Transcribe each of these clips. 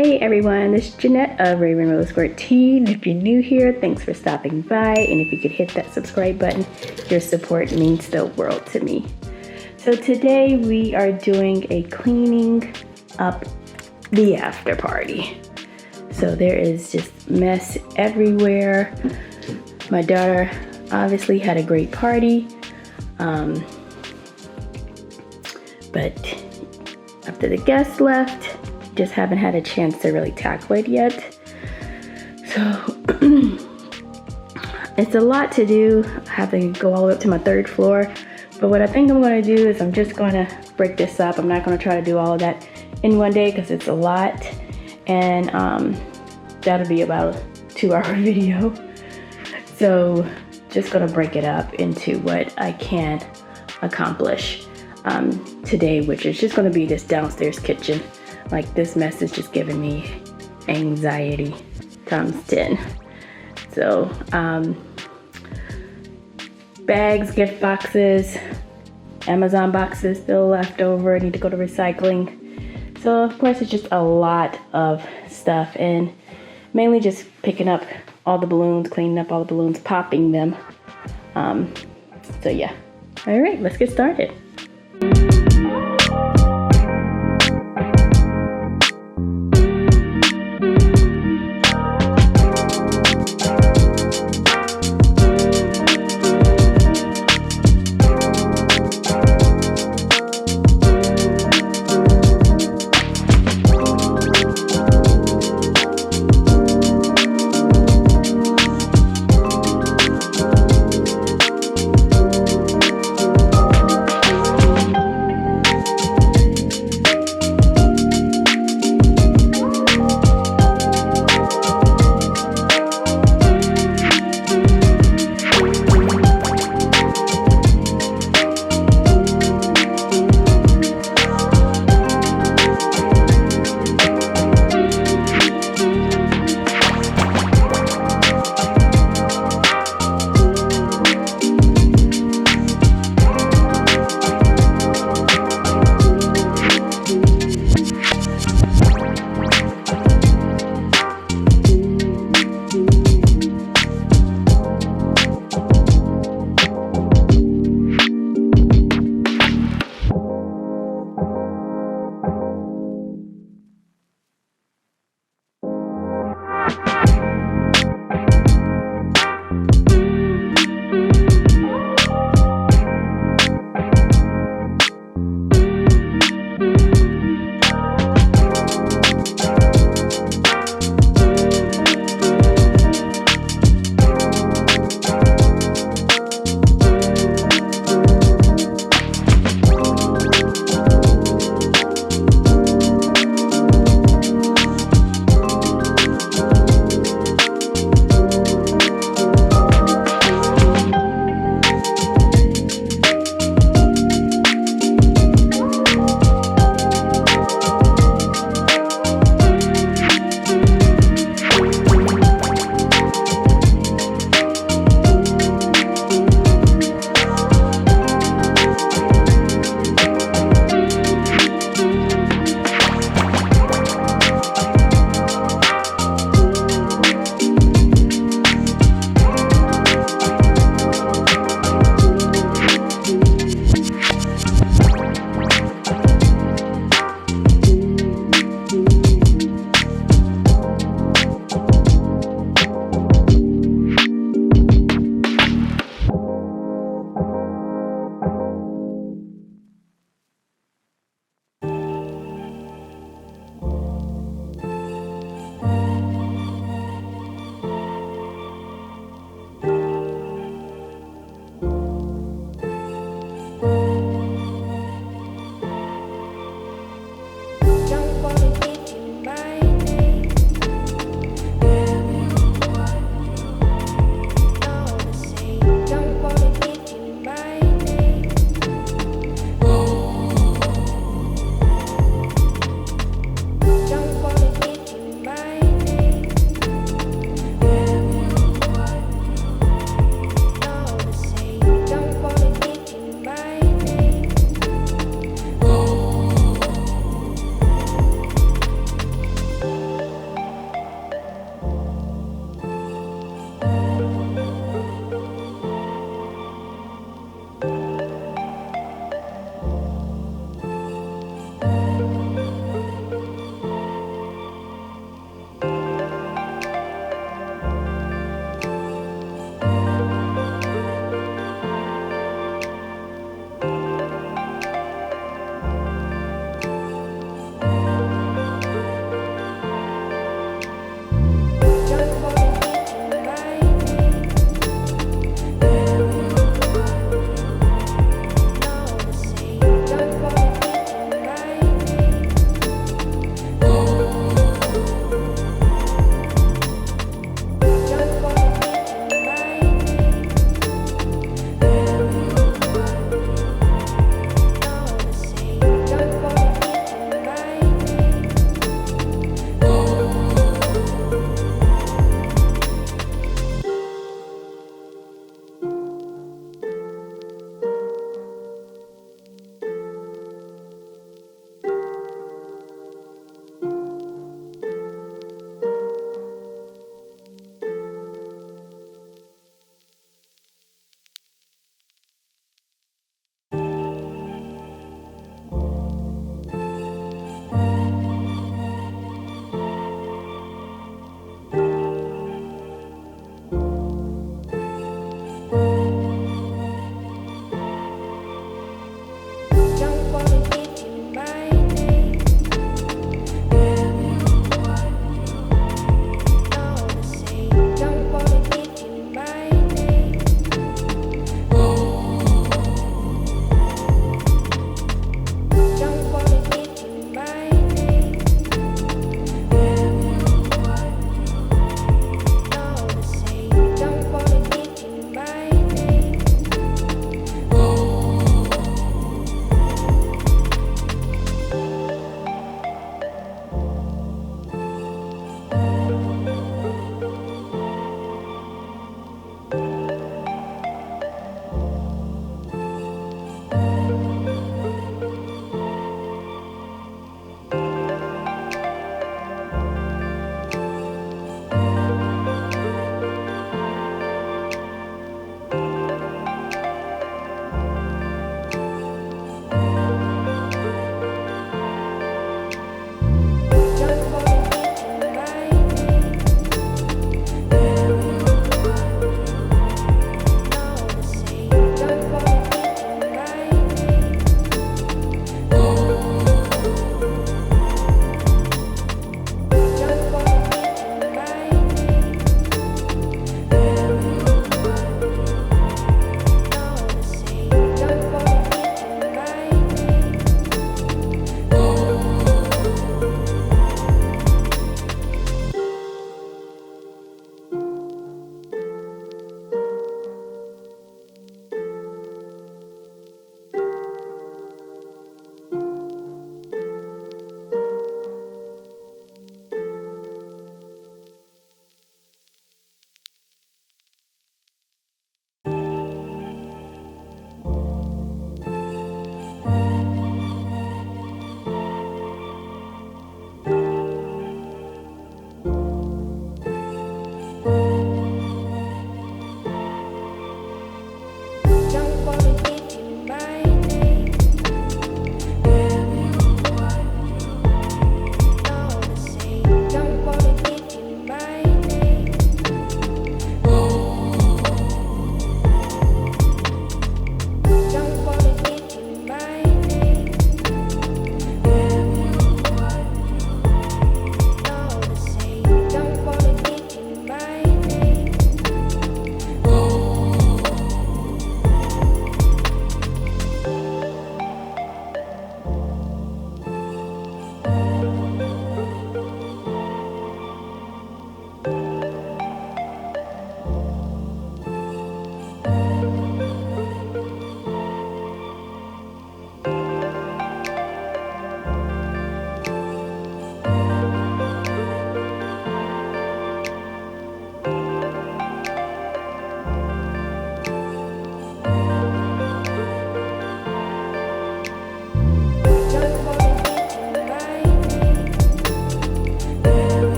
Hey everyone, this is Jeanette of Raven Rose 14. If you're new here, thanks for stopping by, and if you could hit that subscribe button, your support means the world to me. So today we are doing a cleaning up the after party. So there is just mess everywhere. My daughter obviously had a great party, but after the guests left, just haven't had a chance to really tackle it yet. So it's a lot to do. I have to go all the way up to my third floor. But what I think I'm going to do is I'm just going to break this up. I'm not going to try to do all of that in one day because it's a lot. And that'll be about a 2-hour video. So just going to break it up into what I can accomplish today, which is just going to be this downstairs kitchen. Like, this mess is just giving me anxiety times 10. So, bags, gift boxes, Amazon boxes still left over. I need to go to recycling. So, of course, it's just a lot of stuff, and mainly just picking up all the balloons, cleaning up all the balloons, popping them. So, yeah. All right, let's get started.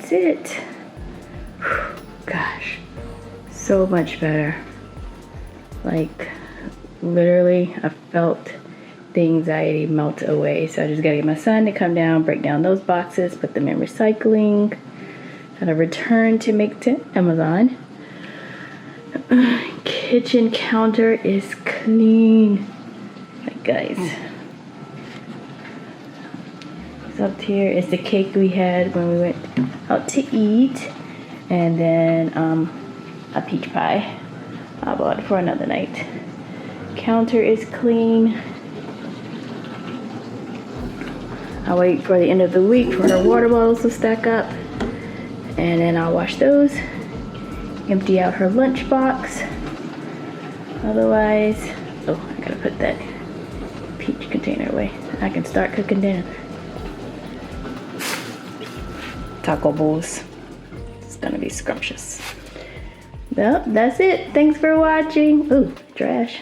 that's it. Whew, gosh, so much better. Like, literally, I felt the anxiety melt away. So I just gotta get my son to come down, break down those boxes, put them in recycling. Gotta return to make to Amazon. Kitchen counter is clean. Like, guys. Up here is the cake we had when we went out to eat, and then a peach pie I bought for another night. Counter is clean. I'll wait for the end of the week for her water bottles to stack up, and then I'll wash those, empty out her lunch box. Otherwise, oh, I gotta put that peach container away. I can start cooking dinner. Taco bowls. It's gonna be scrumptious. Well, that's it. Thanks for watching. Ooh, trash.